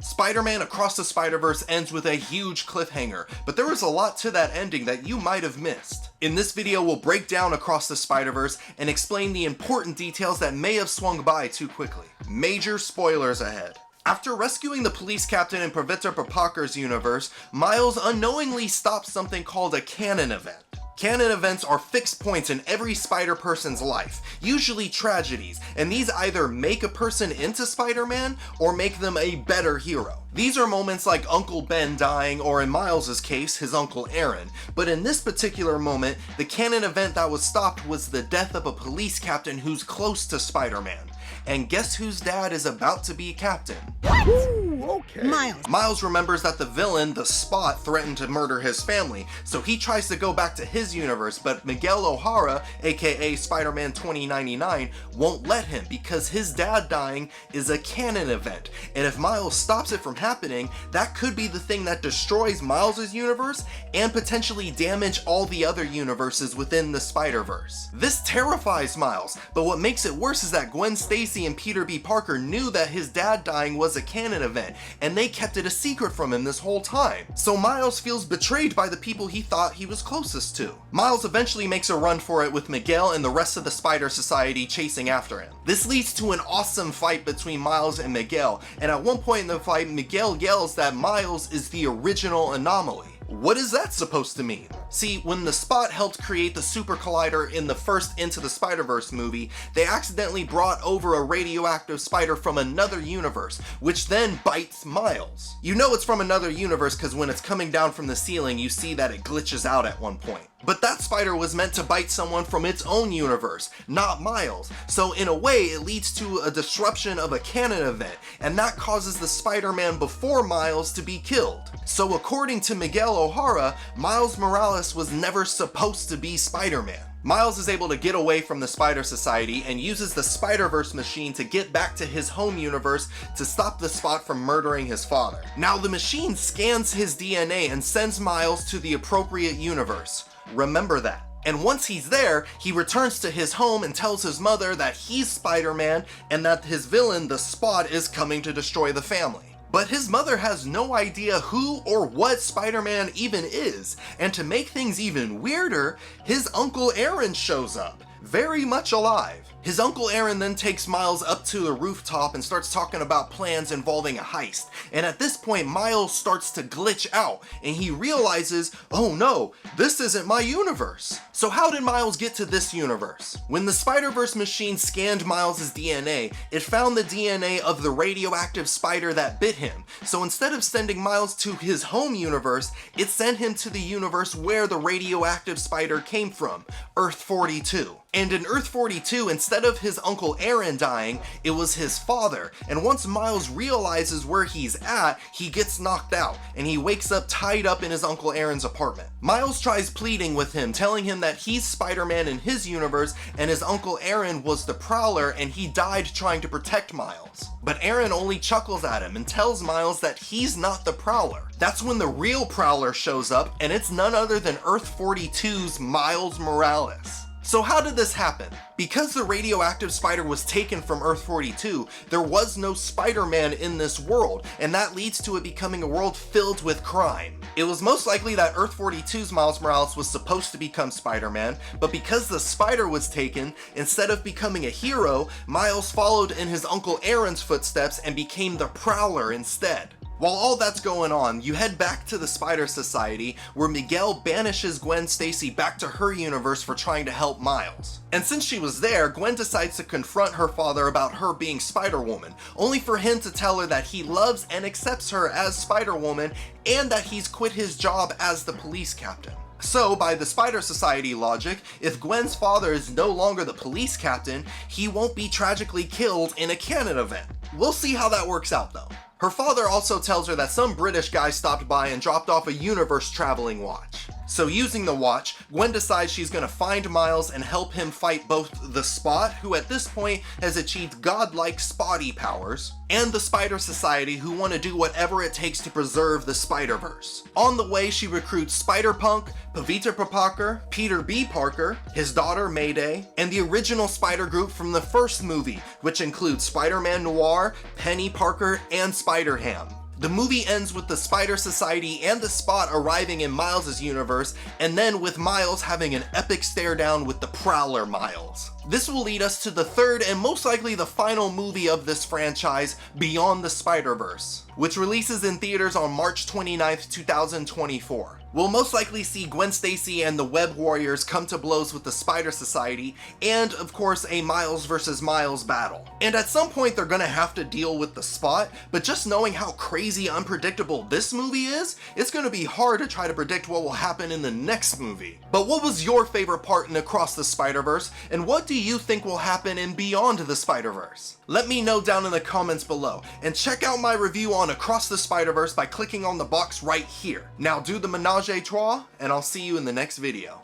Spider-Man Across the Spider-Verse ends with a huge cliffhanger, but there was a lot to that ending that you might have missed. In this video, we'll break down Across the Spider-Verse and explain the important details that may have swung by too quickly. Major spoilers ahead. After rescuing the police captain in Prowler Parker's universe, Miles unknowingly stops something called a Canon event. Canon events are fixed points in every Spider-Person's life, usually tragedies, and these either make a person into Spider-Man or make them a better hero. These are moments like Uncle Ben dying, or in Miles' case, his Uncle Aaron, but in this particular moment, the Canon event that was stopped was the death of a police captain who's close to Spider-Man. And guess whose dad is about to be captain? What? Ooh, okay. Miles remembers that the villain, the Spot, threatened to murder his family, so he tries to go back to his universe, but Miguel O'Hara, aka Spider-Man 2099, won't let him because his dad dying is a canon event, and if Miles stops it from happening, that could be the thing that destroys Miles' universe and potentially damage all the other universes within the Spider-Verse. This terrifies Miles, but what makes it worse is that Gwen Stacy and Peter B. Parker knew that his dad dying was a canon event, and they kept it a secret from him this whole time. So Miles feels betrayed by the people he thought he was closest to. Miles eventually makes a run for it with Miguel and the rest of the Spider Society chasing after him. This leads to an awesome fight between Miles and Miguel, and at one point in the fight, Miguel yells that Miles is the original Anomaly. What is that supposed to mean? See, when the Spot helped create the Super Collider in the first Into the Spider-Verse movie, they accidentally brought over a radioactive spider from another universe, which then bites Miles. You know it's from another universe because when it's coming down from the ceiling, you see that it glitches out at one point. But that spider was meant to bite someone from its own universe, not Miles. So in a way, it leads to a disruption of a canon event, and that causes the Spider-Man before Miles to be killed. So according to Miguel O'Hara, Miles Morales was never supposed to be Spider-Man. Miles is able to get away from the Spider Society and uses the Spider-Verse machine to get back to his home universe to stop the Spot from murdering his father. Now the machine scans his DNA and sends Miles to the appropriate universe. Remember that. And once he's there, he returns to his home and tells his mother that he's Spider-Man and that his villain, the Spot, is coming to destroy the family. But his mother has no idea who or what Spider-Man even is, and to make things even weirder, his Uncle Aaron shows up, very much alive. His Uncle Aaron then takes Miles up to the rooftop and starts talking about plans involving a heist, and at this point Miles starts to glitch out, and he realizes, oh no, this isn't my universe. So how did Miles get to this universe? When the Spider-Verse machine scanned Miles' DNA, it found the DNA of the radioactive spider that bit him, so instead of sending Miles to his home universe, it sent him to the universe where the radioactive spider came from, Earth 42. And in Earth 42, instead of his Uncle Aaron dying, it was his father, and once Miles realizes where he's at, he gets knocked out, and he wakes up tied up in his Uncle Aaron's apartment. Miles tries pleading with him, telling him that he's Spider-Man in his universe, and his Uncle Aaron was the Prowler, and he died trying to protect Miles. But Aaron only chuckles at him and tells Miles that he's not the Prowler. That's when the real Prowler shows up, and it's none other than Earth 42's Miles Morales. So how did this happen? Because the radioactive spider was taken from Earth 42, there was no Spider-Man in this world, and that leads to it becoming a world filled with crime. It was most likely that Earth 42's Miles Morales was supposed to become Spider-Man, but because the spider was taken, instead of becoming a hero, Miles followed in his Uncle Aaron's footsteps and became the Prowler instead. While all that's going on, you head back to the Spider Society, where Miguel banishes Gwen Stacy back to her universe for trying to help Miles. And since she was there, Gwen decides to confront her father about her being Spider-Woman, only for him to tell her that he loves and accepts her as Spider-Woman, and that he's quit his job as the police captain. So, by the Spider Society logic, if Gwen's father is no longer the police captain, he won't be tragically killed in a canon event. We'll see how that works out though. Her father also tells her that some British guy stopped by and dropped off a universe-traveling watch. So using the watch, Gwen decides she's gonna find Miles and help him fight both the Spot, who at this point has achieved godlike Spotty powers, and the Spider Society, who want to do whatever it takes to preserve the Spider-Verse. On the way, she recruits Spider-Punk, Prowler Parker, Peter B. Parker, his daughter Mayday, and the original Spider group from the first movie, which includes Spider-Man Noir, Penny Parker, and Spider-Ham. The movie ends with the Spider Society and the Spot arriving in Miles' universe, and then with Miles having an epic stare down with the Prowler Miles. This will lead us to the third and most likely the final movie of this franchise, Beyond the Spider-Verse, which releases in theaters on March 29th, 2024. We'll most likely see Gwen Stacy and the Web Warriors come to blows with the Spider Society, and of course a Miles vs. Miles battle. And at some point they're gonna have to deal with the Spot, but just knowing how crazy unpredictable this movie is, it's gonna be hard to try to predict what will happen in the next movie. But what was your favorite part in Across the Spider-Verse, and what do you think will happen in Beyond the Spider-Verse? Let me know down in the comments below, and check out my review on Across the Spider-Verse by clicking on the box right here. Now do the menage a trois, and I'll see you in the next video.